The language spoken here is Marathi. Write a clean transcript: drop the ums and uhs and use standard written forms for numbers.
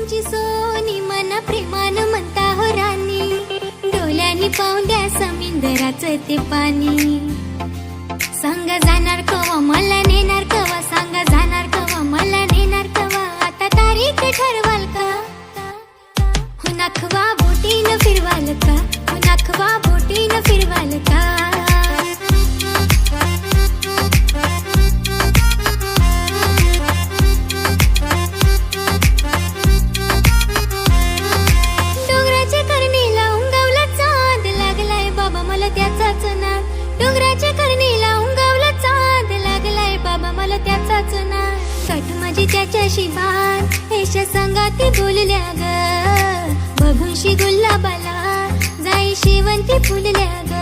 माझी सोनी मन प्रेमान म्हणता हो राणी, डोल्यानी पाहून द्या समुद्राचं ते पाणी. सांगा जाणार कवा मला नेणार कवा, सांगा जाणार कवा मला नेणार कवा, आता तारीख ठरवाल का? हो नाखवा बोटीनं फिरवाल का, हो नाखवा बोटीनं फिरवाल का? डोंगराच्या करणीला उंगावला चांद लागलाय बाबा मला त्याचाच नाद, डोंगराच्या करणीला उंगावला चांद लागलाय बाबा मला त्याचाच नाद. गाठ माझी त्याच्याशी बात एशा संगाती बोलल्या ग, बघूनशी गुलाबाला जाई शेवंती फुलल्या ग.